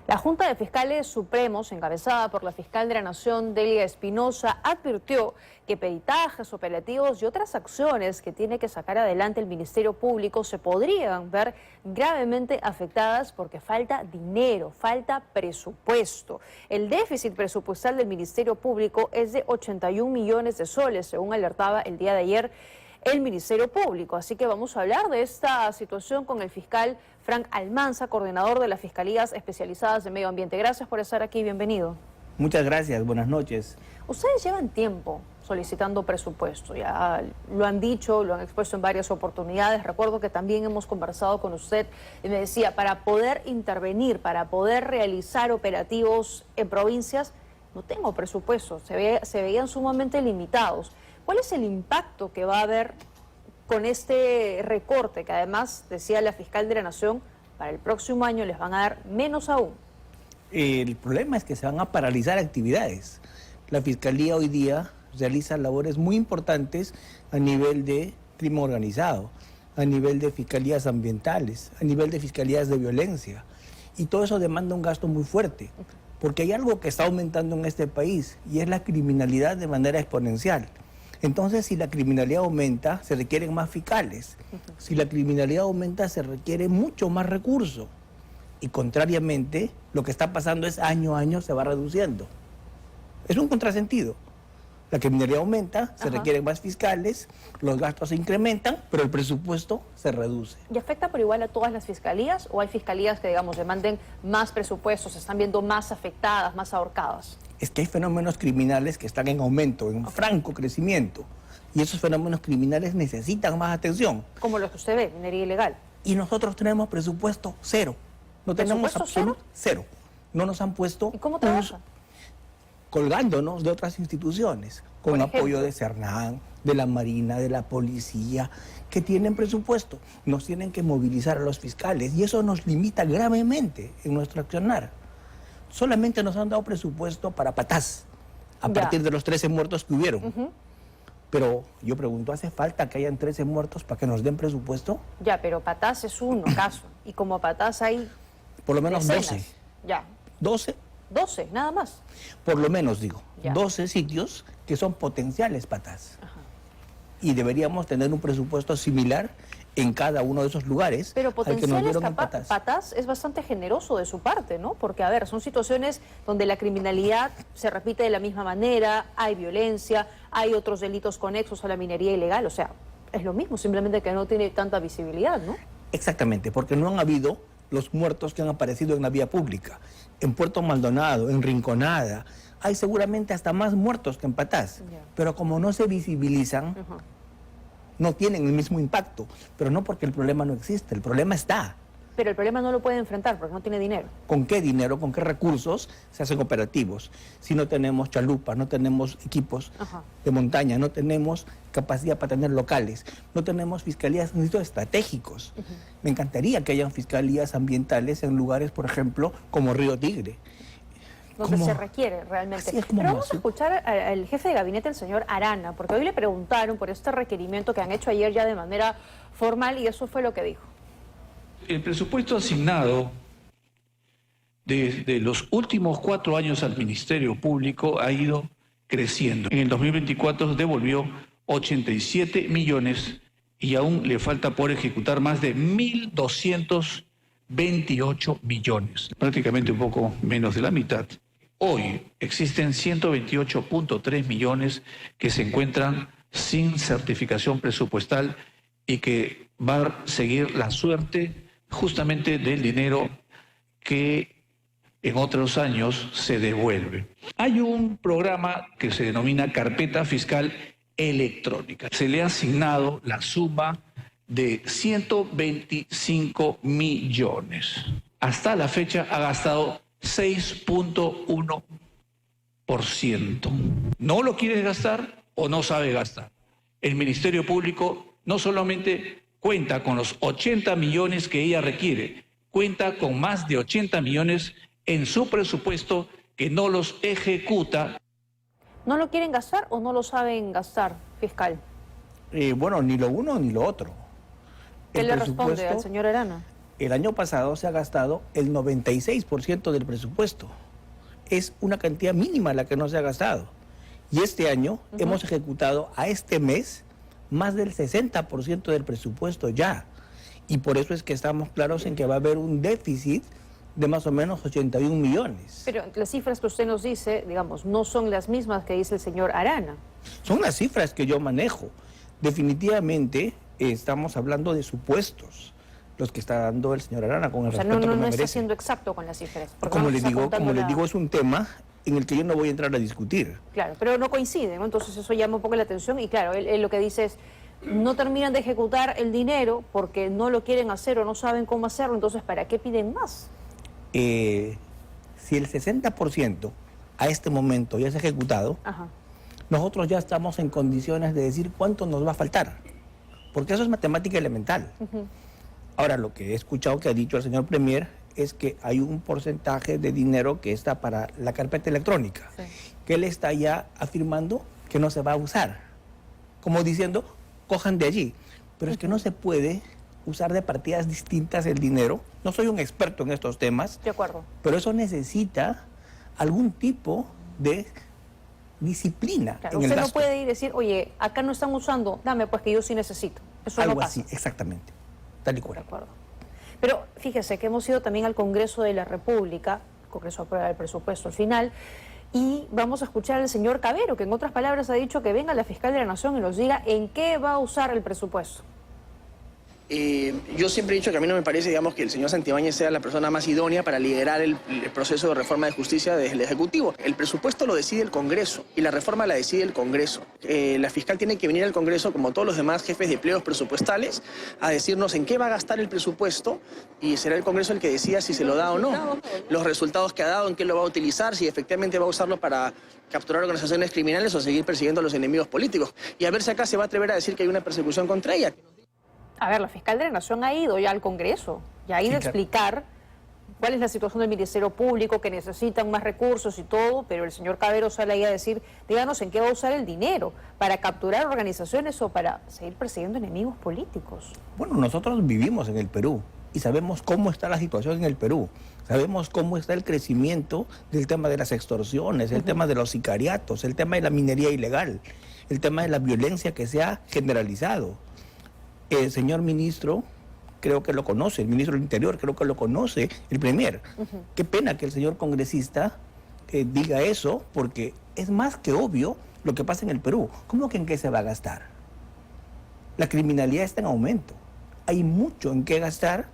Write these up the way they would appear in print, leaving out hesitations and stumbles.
La Junta de Fiscales Supremos, encabezada por la fiscal de la Nación, Delia Espinosa, advirtió que peritajes, operativos y otras acciones que tiene que sacar adelante el Ministerio Público se podrían ver gravemente afectadas porque falta dinero, falta presupuesto. El déficit presupuestal del Ministerio Público es de 81 millones de soles, según alertaba el día de ayer el Ministerio Público. Así que vamos a hablar de esta situación con el fiscal Frank Almanza, coordinador de las Fiscalías Especializadas de Medio Ambiente. Gracias por estar aquí, bienvenido. Muchas gracias, buenas noches. Ustedes llevan tiempo solicitando presupuesto, ya lo han dicho, lo han expuesto en varias oportunidades. Recuerdo que también hemos conversado con usted y me decía, para poder intervenir, para poder realizar operativos en provincias, no tengo presupuesto, se veían sumamente limitados. ¿Cuál es el impacto que va a haber con este recorte que además, decía la fiscal de la Nación, para el próximo año les van a dar menos aún? El problema es que se van a paralizar actividades. La Fiscalía hoy día realiza labores muy importantes a nivel de crimen organizado, a nivel de fiscalías ambientales, a nivel de fiscalías de violencia. Y todo eso demanda un gasto muy fuerte, porque hay algo que está aumentando en este país y es la criminalidad de manera exponencial. Entonces, si la criminalidad aumenta, se requieren más fiscales. Si la criminalidad aumenta, se requiere mucho más recursos. Y contrariamente, lo que está pasando es año a año se va reduciendo. Es un contrasentido. La criminalidad aumenta, se requieren más fiscales, los gastos se incrementan, pero el presupuesto se reduce. ¿Y afecta por igual a todas las fiscalías o hay fiscalías que, digamos, demanden más presupuestos, se están viendo más afectadas, más ahorcadas? Es que hay fenómenos criminales que están en aumento, en franco crecimiento. Y esos fenómenos criminales necesitan más atención. Como los que usted ve, minería ilegal. Y nosotros tenemos presupuesto cero. No tenemos absoluto cero. No nos han puesto... ¿Y cómo trabaja? Colgándonos de otras instituciones, con apoyo de Cernam, de la Marina, de la Policía, que tienen presupuesto. Nos tienen que movilizar a los fiscales y eso nos limita gravemente en nuestro accionar. Solamente nos han dado presupuesto para Patás, a partir de los 13 muertos que hubieron. Pero yo pregunto, ¿hace falta que hayan 13 muertos para que nos den presupuesto? Ya, pero Patás es uno caso, y como Patás hay por lo menos decenas. 12. Ya. 12. 12, nada más. Por lo menos, digo, 12 sitios que son potenciales Patás. Y deberíamos tener un presupuesto similar en cada uno de esos lugares. Pero potenciales, Patás. Patás es bastante generoso de su parte, ¿no? Porque, a ver, son situaciones donde la criminalidad se repite de la misma manera, hay violencia, hay otros delitos conexos a la minería ilegal, o sea, es lo mismo, simplemente que no tiene tanta visibilidad, ¿no? Exactamente, porque no han habido los muertos que han aparecido en la vía pública. En Puerto Maldonado, en Rinconada, hay seguramente hasta más muertos que en Patás, pero como no se visibilizan, no tienen el mismo impacto, pero no porque el problema no existe, el problema está. Pero el problema no lo puede enfrentar porque no tiene dinero. ¿Con qué dinero, con qué recursos se hacen operativos? Si no tenemos chalupas, no tenemos equipos de montaña, no tenemos capacidad para tener locales, no tenemos fiscalías en sitios estratégicos. Me encantaría que hayan fiscalías ambientales en lugares, por ejemplo, como Río Tigre. Donde se requiere realmente. Pero vamos a escuchar al jefe de gabinete, el señor Arana, porque hoy le preguntaron por este requerimiento que han hecho ayer ya de manera formal y eso fue lo que dijo. El presupuesto asignado desde los últimos 4 años al Ministerio Público ha ido creciendo. En el 2024 devolvió 87 millones y aún le falta por ejecutar más de 1.228 millones, prácticamente un poco menos de la mitad. Hoy existen 128.3 millones que se encuentran sin certificación presupuestal y que va a seguir la suerte justamente del dinero que en otros años se devuelve. Hay un programa que se denomina Carpeta Fiscal Electrónica. Se le ha asignado la suma de 125 millones. Hasta la fecha ha gastado 6.1%. ¿No lo quiere gastar o no sabe gastar? El Ministerio Público no solamente cuenta con los 80 millones que ella requiere, cuenta con más de 80 millones en su presupuesto que no los ejecuta. ¿No lo quieren gastar o no lo saben gastar, fiscal? Bueno, ni lo uno ni lo otro. ¿Qué le responde al señor Arana? El año pasado se ha gastado el 96% del presupuesto. Es una cantidad mínima la que no se ha gastado. Y este año hemos ejecutado a este mes más del 60% del presupuesto ya. Y por eso es que estamos claros en que va a haber un déficit de más o menos 81 millones. Pero las cifras que usted nos dice, digamos, no son las mismas que dice el señor Arana. Son las cifras que yo manejo. Definitivamente estamos hablando de supuestos, los que está dando el señor Arana con el respeto que me no está merece. siendo exacto con las cifras. Como les digo, es un tema en el que yo no voy a entrar a discutir. Claro, pero no coinciden, ¿no? Entonces eso llama un poco la atención y claro, él lo que dice es, no terminan de ejecutar el dinero porque no lo quieren hacer o no saben cómo hacerlo, entonces ¿para qué piden más? Si el 60% a este momento ya se ha ejecutado, nosotros ya estamos en condiciones de decir cuánto nos va a faltar, porque eso es matemática elemental. Ahora, lo que he escuchado que ha dicho el señor Premier es que hay un porcentaje de dinero que está para la carpeta electrónica, que él está ya afirmando que no se va a usar, como diciendo, cojan de allí. Pero es que no se puede usar de partidas distintas el dinero. No soy un experto en estos temas. De acuerdo. Pero eso necesita algún tipo de disciplina. Claro, en el usted gasto. no puede ir y decir, oye, acá no están usando, dame pues que yo sí necesito. Eso Algo no pasa. así, exactamente. Tal y cual. De acuerdo. Pero fíjese que hemos ido también al Congreso de la República, el Congreso aprueba el presupuesto al final, y vamos a escuchar al señor Cavero, que en otras palabras ha dicho que venga la fiscal de la Nación y nos diga en qué va a usar el presupuesto. Yo siempre he dicho que a mí no me parece, digamos, que el señor Santibáñez sea la persona más idónea para liderar el proceso de reforma de justicia desde el Ejecutivo. El presupuesto lo decide el Congreso y la reforma la decide el Congreso. La fiscal tiene que venir al Congreso, como todos los demás jefes de plenos presupuestales, a decirnos en qué va a gastar el presupuesto y será el Congreso el que decida si se lo da o no. Los resultados que ha dado, en qué lo va a utilizar, si efectivamente va a usarlo para capturar organizaciones criminales o seguir persiguiendo a los enemigos políticos. Y a ver si acá se va a atrever a decir que hay una persecución contra ella. A ver, la fiscal de la Nación ha ido ya al Congreso y ha ido a explicar cuál es la situación del Ministerio Público, que necesitan más recursos y todo, pero el señor Cavero sale ahí a decir, díganos en qué va a usar el dinero, para capturar organizaciones o para seguir persiguiendo enemigos políticos. Bueno, nosotros vivimos en el Perú y sabemos cómo está la situación en el Perú. Sabemos cómo está el crecimiento del tema de las extorsiones, el tema de los sicariatos, el tema de la minería ilegal, el tema de la violencia que se ha generalizado. El señor ministro creo que lo conoce, el ministro del Interior creo que lo conoce, el Premier. Qué pena que el señor congresista diga eso, porque es más que obvio lo que pasa en el Perú. ¿Cómo que en qué se va a gastar? La criminalidad está en aumento. Hay mucho en qué gastar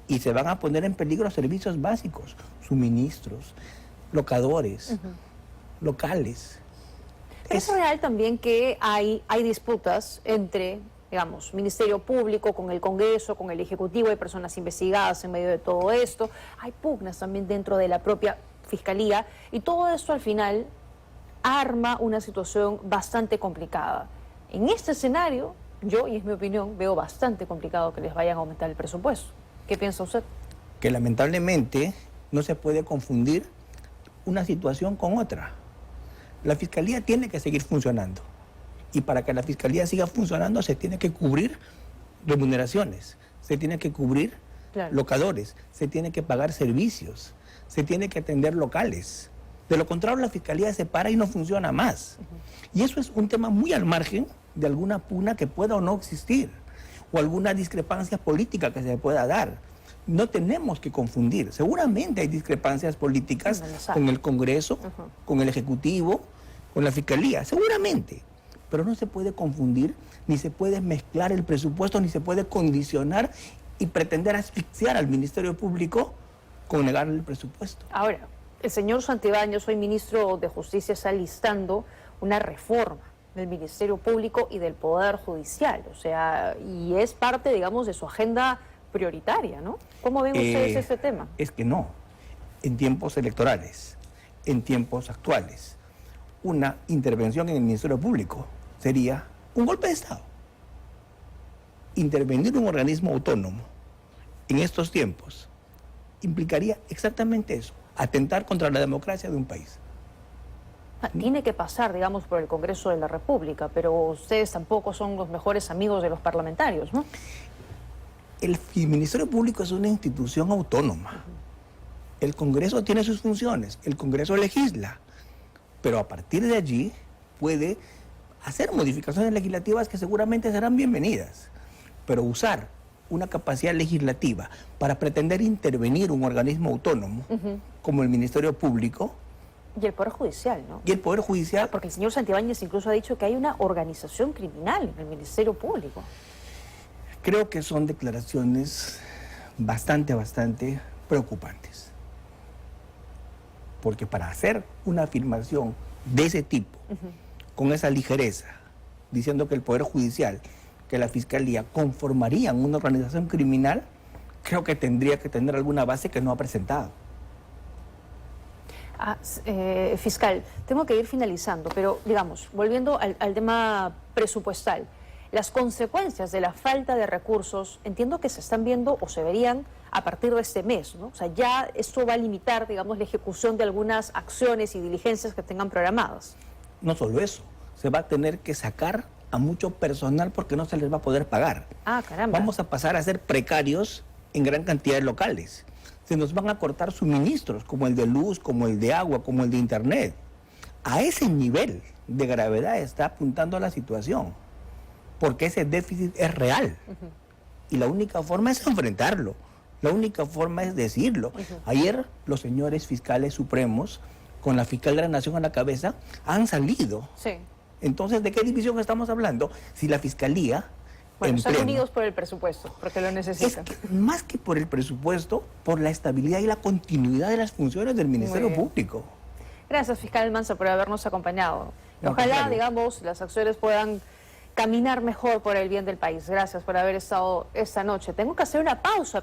y se van a poner en peligro servicios básicos, suministros, locadores, locales. ¿Es real también que hay disputas entre, digamos, Ministerio Público, con el Congreso, con el Ejecutivo, hay personas investigadas en medio de todo esto, hay pugnas también dentro de la propia Fiscalía, y todo esto al final arma una situación bastante complicada? En este escenario, yo, y es mi opinión, veo bastante complicado que les vayan a aumentar el presupuesto. ¿Qué piensa usted? Que lamentablemente no se puede confundir una situación con otra. La Fiscalía tiene que seguir funcionando. Y para que la Fiscalía siga funcionando se tiene que cubrir remuneraciones, se tiene que cubrir locadores, se tiene que pagar servicios, se tiene que atender locales. De lo contrario, la Fiscalía se para y no funciona más. Y eso es un tema muy al margen de alguna pugna que pueda o no existir, o alguna discrepancia política que se pueda dar. No tenemos que confundir. Seguramente hay discrepancias políticas con el Congreso, con el Ejecutivo, con la Fiscalía, seguramente. Pero no se puede confundir, ni se puede mezclar el presupuesto, ni se puede condicionar y pretender asfixiar al Ministerio Público con negarle el presupuesto. Ahora, el señor Santibáñez, hoy ministro de Justicia, está listando una reforma del Ministerio Público y del Poder Judicial, o sea, y es parte, digamos, de su agenda prioritaria, ¿no? ¿Cómo ven ustedes este tema? Es que no, en tiempos electorales, en tiempos actuales, una intervención en el Ministerio Público sería un golpe de Estado. Intervenir un organismo autónomo en estos tiempos implicaría exactamente eso, atentar contra la democracia de un país. Tiene que pasar, digamos, por el Congreso de la República, pero ustedes tampoco son los mejores amigos de los parlamentarios, ¿no? El Ministerio Público es una institución autónoma. El Congreso tiene sus funciones, el Congreso legisla, pero a partir de allí puede hacer modificaciones legislativas que seguramente serán bienvenidas. Pero usar una capacidad legislativa para pretender intervenir un organismo autónomo como el Ministerio Público. Y el Poder Judicial, ¿no? Y el Poder Judicial. Porque el señor Santibáñez incluso ha dicho que hay una organización criminal en el Ministerio Público. Creo que son declaraciones bastante preocupantes. Porque para hacer una afirmación de ese tipo, con esa ligereza, diciendo que el Poder Judicial, que la Fiscalía conformarían una organización criminal, creo que tendría que tener alguna base que no ha presentado. Fiscal, tengo que ir finalizando, pero digamos, volviendo al tema presupuestal, las consecuencias de la falta de recursos, entiendo que se están viendo o se verían a partir de este mes, ¿no? O sea, ya esto va a limitar, digamos, la ejecución de algunas acciones y diligencias que tengan programadas. No solo eso, se va a tener que sacar a mucho personal porque no se les va a poder pagar. Ah, caramba. Vamos a pasar a ser precarios en gran cantidad de locales. Se nos van a cortar suministros, como el de luz, como el de agua, como el de internet. A ese nivel de gravedad está apuntando la situación, porque ese déficit es real. Y la única forma es enfrentarlo, la única forma es decirlo. Ayer los señores fiscales supremos, con la fiscal de la Nación a la cabeza, han salido. Sí. Entonces, ¿de qué división estamos hablando? Si la Fiscalía... Bueno, están unidos por el presupuesto, porque lo necesitan. Es que, más que por el presupuesto, por la estabilidad y la continuidad de las funciones del Ministerio Público. Gracias, fiscal Almanza, por habernos acompañado. No, ojalá, contrario. digamos, las acciones puedan caminar mejor por el bien del país. Gracias por haber estado esta noche. Tengo que hacer una pausa.